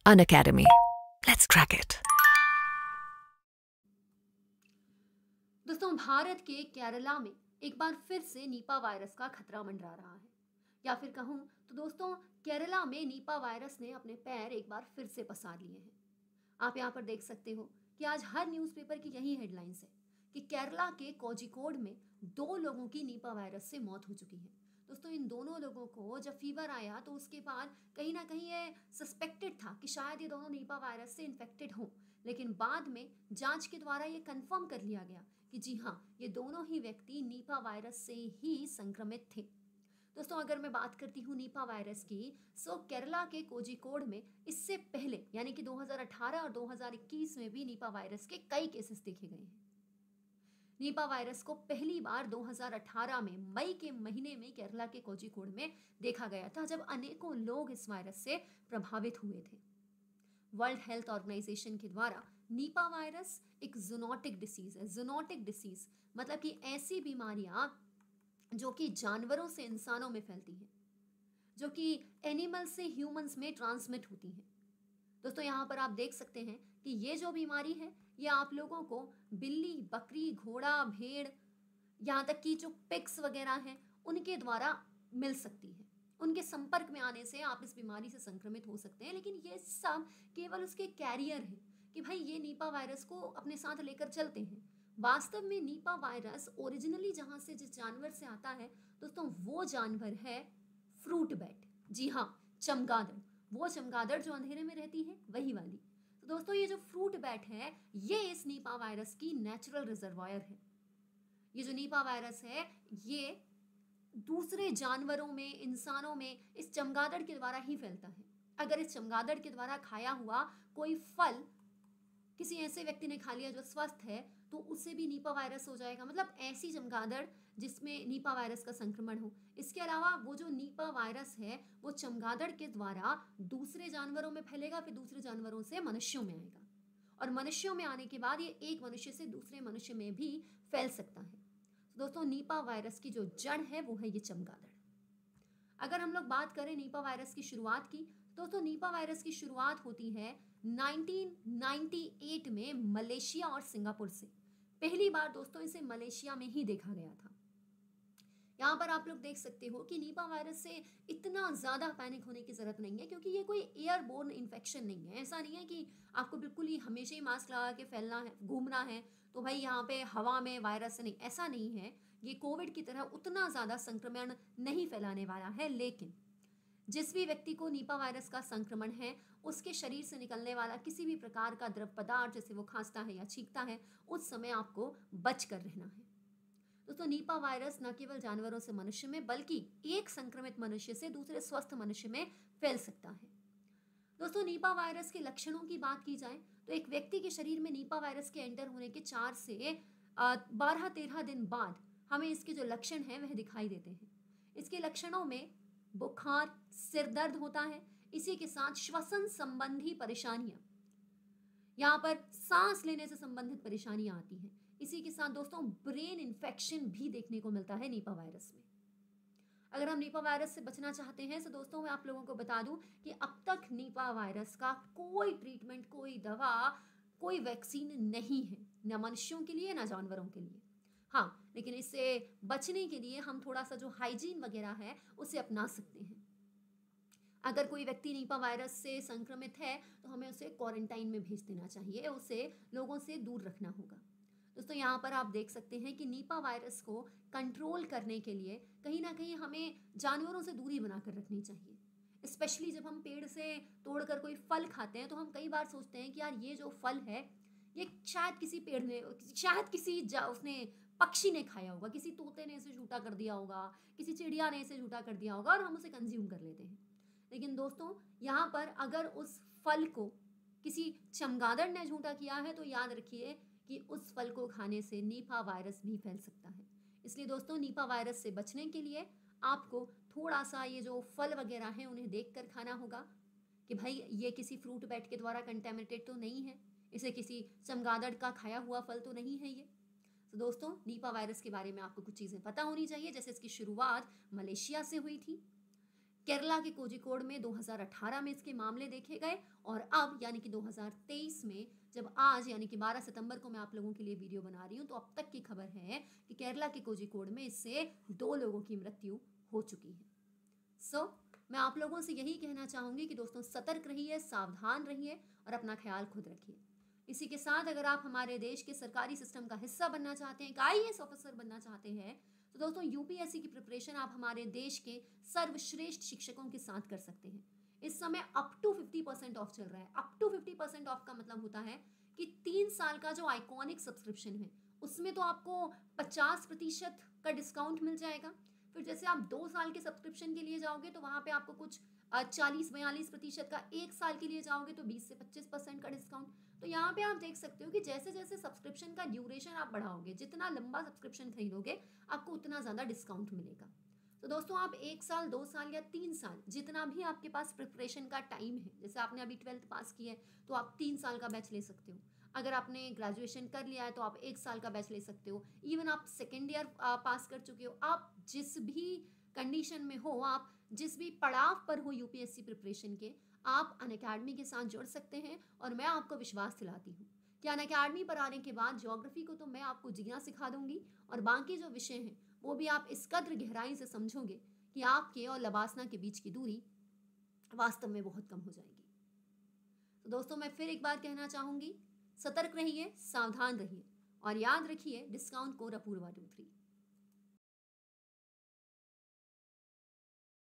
Unacademy. Let's crack it. दोस्तों, भारत के केरला में एक बार फिर से नीपा वायरस का खतरा मंडरा रहा है। या फिर कहूँ तो दोस्तों, केरला में नीपा वायरस ने अपने पैर एक बार फिर से पसार लिए हैं। आप यहाँ पर देख सकते हो कि आज हर न्यूज़पेपर की यही हेडलाइंस है कि केरला के कोझिकोड में 2 लोगों की नीपा वायरस से मौत हो चुकी है। दोस्तों, इन दोनों लोगों को जब फीवर आया तो उसके बाद कहीं ना कहीं ये सस्पेक्टेड था कि शायद ये दोनों नीपा वायरस से इन्फेक्टेड हों, लेकिन बाद में जांच के द्वारा ये कंफर्म कर लिया गया कि जी हाँ, ये दोनों ही व्यक्ति नीपा वायरस से ही संक्रमित थे। दोस्तों, अगर मैं बात करती हूँ नीपा वायरस की, सो केरला के कोझिकोड में इससे पहले यानी कि 2018 और 2021 में भी नीपा वायरस के कई केसेस देखे गए हैं। नीपा वायरस को पहली बार 2018 में मई के महीने में केरला के कोझिकोड में देखा गया था, जब अनेकों लोग इस वायरस से प्रभावित हुए थे। वर्ल्ड हेल्थ ऑर्गेनाइजेशन के द्वारा नीपा वायरस एक जूनोटिक डिसीज है। जूनोटिक डिसीज मतलब कि ऐसी बीमारियां जो कि जानवरों से इंसानों में फैलती हैं, जो कि एनिमल से ह्यूमंस में ट्रांसमिट होती हैं। दोस्तों, यहाँ पर आप देख सकते हैं कि ये जो बीमारी है ये आप लोगों को बिल्ली, बकरी, घोड़ा, भेड़, यहाँ तक कि जो पिग्स वगैरह हैं उनके द्वारा मिल सकती है। उनके संपर्क में आने से आप इस बीमारी से संक्रमित हो सकते हैं, लेकिन ये सब केवल उसके कैरियर हैं कि भाई ये नीपा वायरस को अपने साथ लेकर चलते हैं। वास्तव में नीपा वायरस ओरिजिनली जहाँ से जिस जानवर से आता है दोस्तों, वो जानवर है फ्रूट बैट। जी हाँ, चमगादड़। वो चमगादड़ जो अंधेरे में रहती है वही वाली। तो दोस्तों, ये जो फ्रूट बैट है ये इस नीपा वायरस की नेचुरल रिजर्वायर है। ये जो नीपा वायरस है ये दूसरे जानवरों में, इंसानों में इस चमगादड़ के द्वारा ही फैलता है। अगर इस चमगादड़ के द्वारा खाया हुआ कोई फल किसी ऐसे व्यक्ति ने खा लिया जो स्वस्थ है तो उससे भी नीपा वायरस हो जाएगा। मतलब ऐसी चमगादड़ जिसमें नीपा वायरस का संक्रमण हो। इसके अलावा वो जो नीपा वायरस है वो चमगादड़ के द्वारा दूसरे जानवरों में फैलेगा, फिर दूसरे जानवरों से मनुष्यों में आएगा, और मनुष्यों में आने के बाद ये एक मनुष्य से दूसरे मनुष्य में भी फैल सकता है। दोस्तों, नीपा वायरस की जो जड़ है वो है ये चमगादड़। अगर हम लोग बात करें नीपा वायरस की शुरुआत की, तो नीपा वायरस की शुरुआत होती है 1998 में मलेशिया और सिंगापुर से। पहली बार दोस्तों इसे मलेशिया में ही देखा गया था। यहाँ पर आप लोग देख सकते हो कि नीपा वायरस से इतना ज़्यादा पैनिक होने की ज़रूरत नहीं है, क्योंकि ये कोई एयरबोर्न इन्फेक्शन नहीं है। ऐसा नहीं है कि आपको बिल्कुल ही हमेशा ही मास्क लगा के फैलना है, घूमना है तो भाई यहाँ पे हवा में वायरस नहीं, ऐसा नहीं है। ये कोविड की तरह उतना ज़्यादा संक्रमण नहीं फैलाने वाला है, लेकिन जिस भी व्यक्ति को नीपा वायरस का संक्रमण है उसके शरीर से निकलने वाला किसी भी प्रकार का द्रव पदार्थ, जैसे वो खांसता है या छींकता है, उस समय आपको बच कर रहना है। दोस्तों, नीपा वायरस न केवल जानवरों से मनुष्य में बल्कि एक संक्रमित मनुष्य से दूसरे स्वस्थ मनुष्य में फैल सकता है। दोस्तों, नीपा वायरस के लक्षणों की बात की जाए तो एक व्यक्ति के शरीर में नीपा वायरस के एंटर होने के 4 से 12-13 दिन बाद हमें इसके जो लक्षण हैं वह दिखाई देते हैं। इसके लक्षणों में बुखार, सिर दर्द होता है, इसी के साथ श्वसन संबंधी परेशानियां, यहाँ पर सांस लेने से संबंधित परेशानियां आती हैं। इसी के साथ दोस्तों ब्रेन इन्फेक्शन भी देखने को मिलता है नीपा वायरस में। अगर हम नीपा वायरस से बचना चाहते हैं तो दोस्तों मैं आप लोगों को बता दूं कि अब तक नीपा वायरस का कोई ट्रीटमेंट, कोई दवा, कोई वैक्सीन नहीं है, न मनुष्यों के लिए न जानवरों के लिए। हाँ, लेकिन इससे बचने के लिए हम थोड़ा सा जो हाइजीन वगैरह है उसे अपना सकते हैं। अगर कोई व्यक्ति नीपा वायरस से संक्रमित है तो हमें उसे क्वारंटाइन में भेज देना चाहिए, उसे लोगों से दूर रखना होगा। दोस्तों, यहाँ पर आप देख सकते हैं कि नीपा वायरस को कंट्रोल करने के लिए कहीं ना कहीं हमें जानवरों से दूरी बनाकर रखनी चाहिए। स्पेशली जब हम पेड़ से तोड़कर कोई फल खाते हैं तो हम कई बार सोचते हैं कि यार ये जो फल है ये शायद किसी पेड़ ने, शायद किसी उसने पक्षी ने खाया होगा, किसी तोते ने इसे झूठा कर दिया होगा, किसी चिड़िया ने इसे झूठा कर दिया होगा और हम उसे कंज्यूम कर लेते हैं। लेकिन दोस्तों, यहाँ पर अगर उस फल को किसी चमगादड़ ने झूठा किया है तो याद रखिए कि उस फल को खाने से नीपा वायरस भी फैल सकता है। इसलिए दोस्तों, नीपा वायरस से बचने के लिए आपको थोड़ा सा ये जो फल वगैरह हैं उन्हें देखकर खाना होगा कि भाई ये किसी फ्रूट बैट के द्वारा कंटेमिनेटेड तो नहीं है, इसे किसी चमगादड़ का खाया हुआ फल तो नहीं है ये। तो दोस्तों, नीपा वायरस के बारे में आपको कुछ चीज़ें पता होनी चाहिए, जैसे इसकी शुरुआत मलेशिया से हुई थी। केरला के कोझिकोड में 2018 में इसके मामले देखे गए और अब यानी कि 2023 में जब आज यानी कि 12 सितंबर को मैं आप लोगों के लिए वीडियो बना रही हूँ तो अब तक की खबर है कि केरला के कोझिकोड में इससे 2 लोगों की मृत्यु हो चुकी है। मैं आप लोगों से यही कहना चाहूंगी कि दोस्तों सतर्क रहिए, सावधान रहिए और अपना ख्याल खुद रखिए। इसी के साथ अगर आप हमारे देश के सरकारी सिस्टम का हिस्सा बनना चाहते हैं, IAS ऑफिसर बनना चाहते हैं, तो दोस्तों यूपीएससी की प्रिपरेशन आप हमारे देश के सर्वश्रेष्ठ शिक्षकों के साथ कर सकते हैं। इस समय अप टू 50% ऑफ चल रहा है। अप टू 50% ऑफ का मतलब होता है कि 3 साल का जो आइकॉनिक सब्सक्रिप्शन है उसमें तो आपको 50% का डिस्काउंट मिल जाएगा। फिर जैसे आप 2 साल के सब्सक्रिप्शन के लिए जाओगे तो वहाँ पे आपको कुछ 40-42% का, 1 साल के लिए जाओगे तो 20 से 25% का डिस्काउंट। तो यहाँ पे आप देख सकते हो कि जैसे जैसे सब्सक्रिप्शन का ड्यूरेशन आप बढ़ाओगे, जितना लंबा सब्सक्रिप्शन खरीदोगे आपको उतना ज़्यादा डिस्काउंट मिलेगा। तो दोस्तों आप 1 साल, 2 साल या 3 साल, जितना भी आपके पास प्रिपरेशन का टाइम है, जैसे आपने अभी 12th पास की है तो आप 3 साल का बैच ले सकते हो। अगर आपने ग्रेजुएशन कर लिया है तो आप 1 साल का बैच ले सकते हो। इवन आप सेकेंड ईयर पास कर चुके हो, आप जिस भी कंडीशन में हो, आप जिस भी पड़ाव पर हो यूपीएससी प्रिपरेशन के, आप अनअकैडमी के साथ जुड़ सकते हैं। और मैं आपको विश्वास दिलाती हूँ कि अनअकैडमी पर आने के बाद ज्योग्राफी को तो मैं आपको जीना सिखा दूंगी और बाकी जो विषय हैं वो भी आप इस कद्र गहराई से समझोगे कि आपके और लबासना के बीच की दूरी वास्तव में बहुत कम हो जाएगी। तो दोस्तों मैं फिर एक बार कहना चाहूंगी, सतर्क रहिए, सावधान रहिए और याद रखिए डिस्काउंट कोड अपूर्वा 23।